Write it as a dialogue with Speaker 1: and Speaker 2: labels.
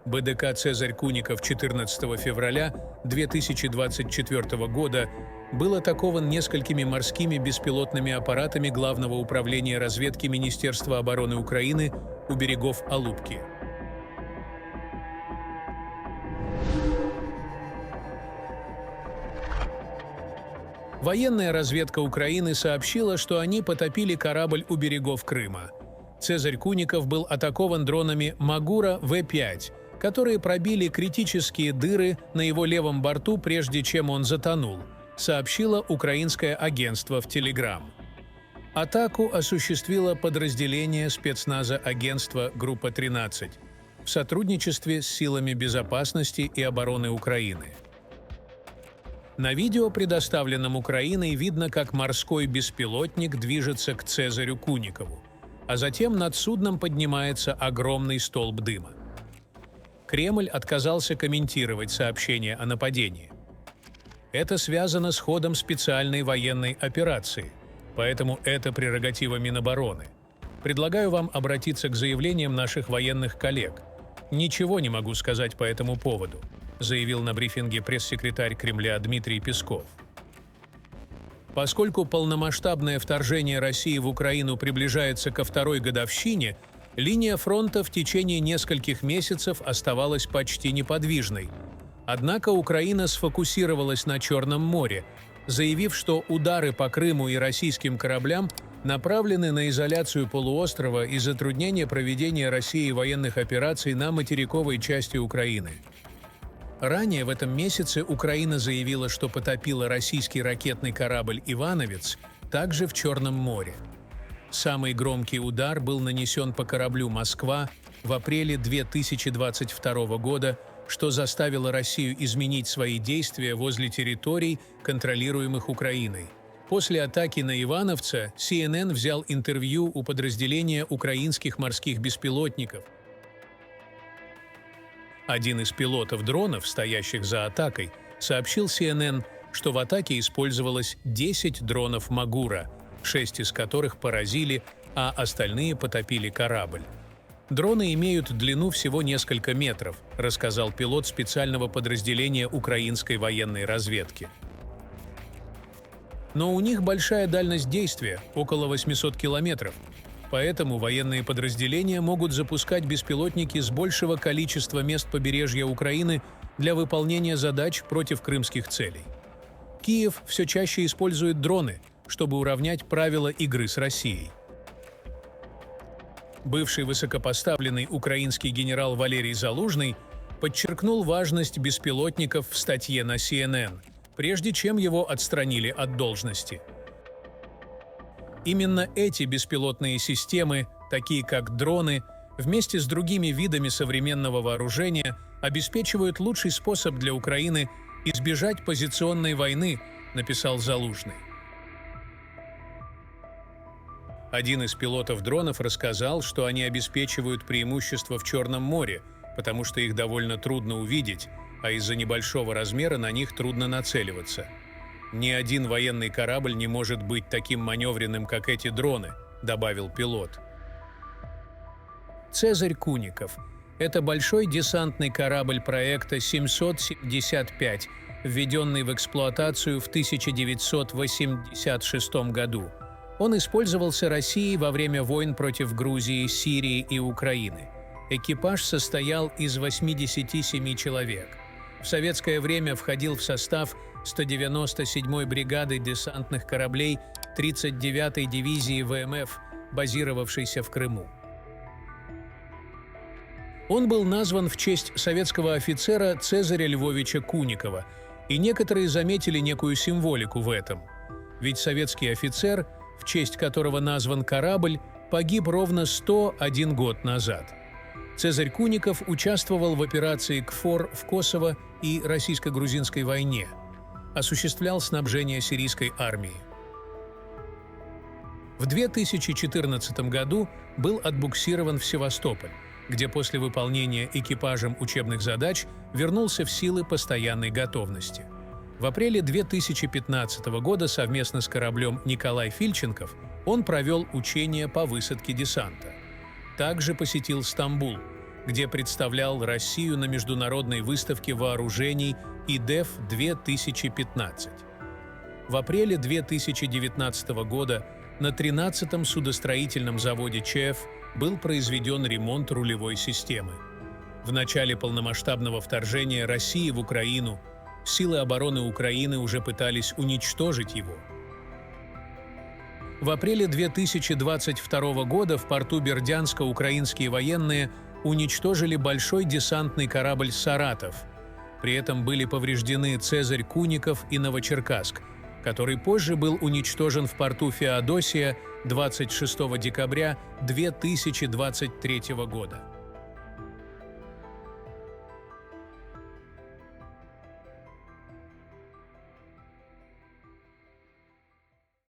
Speaker 1: БДК «Цезарь Куников» 14 февраля 2024 года был атакован несколькими морскими беспилотными аппаратами Главного управления разведки Министерства обороны Украины у берегов Алупки. Военная разведка Украины сообщила, что они потопили корабль у берегов Крыма. «Цезарь Куников» был атакован дронами «Магура В-5», которые пробили критические дыры на его левом борту, прежде чем он затонул, сообщило украинское агентство в Телеграм. Атаку осуществило подразделение спецназа агентства «Группа 13» в сотрудничестве с силами безопасности и обороны Украины. На видео, предоставленном Украиной, видно, как морской беспилотник движется к Цезарю Куникову, а затем над судном поднимается огромный столб дыма. Кремль отказался комментировать сообщение о нападении. Это связано с ходом специальной военной операции, поэтому это прерогатива Минобороны. Предлагаю вам обратиться к заявлениям наших военных коллег. Ничего не могу сказать по этому поводу, заявил на брифинге пресс-секретарь Кремля Дмитрий Песков. Поскольку полномасштабное вторжение России в Украину приближается ко второй годовщине, линия фронта в течение нескольких месяцев оставалась почти неподвижной. Однако Украина сфокусировалась на Черном море, заявив, что удары по Крыму и российским кораблям направлены на изоляцию полуострова и затруднение проведения Россией военных операций на материковой части Украины. Ранее в этом месяце Украина заявила, что потопила российский ракетный корабль «Ивановец» также в Черном море. Самый громкий удар был нанесен по кораблю «Москва» в апреле 2022 года, что заставило Россию изменить свои действия возле территорий, контролируемых Украиной. После атаки на «Ивановца» CNN взял интервью у подразделения украинских морских беспилотников. Один из пилотов дронов, стоящих за атакой, сообщил CNN, что в атаке использовалось 10 дронов «Магура», 6 из которых поразили, а остальные потопили корабль. «Дроны имеют длину всего несколько метров», рассказал пилот специального подразделения украинской военной разведки. Но у них большая дальность действия – около 800 километров. Поэтому военные подразделения могут запускать беспилотники с большего количества мест побережья Украины для выполнения задач против крымских целей. Киев все чаще использует дроны, чтобы уравнять правила игры с Россией. Бывший высокопоставленный украинский генерал Валерий Залужный подчеркнул важность беспилотников в статье на CNN, прежде чем его отстранили от должности. Именно эти беспилотные системы, такие как дроны, вместе с другими видами современного вооружения, обеспечивают лучший способ для Украины избежать позиционной войны, написал Залужный. Один из пилотов дронов рассказал, что они обеспечивают преимущество в Черном море, потому что их довольно трудно увидеть, а из-за небольшого размера на них трудно нацеливаться. «Ни один военный корабль не может быть таким маневренным, как эти дроны», добавил пилот. «Цезарь Куников» — это большой десантный корабль проекта 775, введенный в эксплуатацию в 1986 году. Он использовался Россией во время войн против Грузии, Сирии и Украины. Экипаж состоял из 87 человек. В советское время входил в состав 197-й бригады десантных кораблей 39-й дивизии ВМФ, базировавшейся в Крыму. Он был назван в честь советского офицера Цезаря Львовича Куникова, и некоторые заметили некую символику в этом. Ведь советский офицер, в честь которого назван корабль, погиб ровно 101 год назад. Цезарь Куников участвовал в операции КФОР в Косово и российско-грузинской войне, осуществлял снабжение сирийской армии. В 2014 году был отбуксирован в Севастополь, где после выполнения экипажем учебных задач вернулся в силы постоянной готовности. В апреле 2015 года совместно с кораблем «Николай Фильченков» он провел учения по высадке десанта. Также посетил Стамбул, где представлял Россию на международной выставке вооружений ИДЭФ-2015. В апреле 2019 года на 13-м судостроительном заводе ЧФ был произведен ремонт рулевой системы. В начале полномасштабного вторжения России в Украину силы обороны Украины уже пытались уничтожить его. В апреле 2022 года в порту Бердянска украинские военные уничтожили большой десантный корабль «Саратов». При этом были повреждены «Цезарь Куников» и «Новочеркасск», который позже был уничтожен в порту Феодосия 26 декабря 2023 года.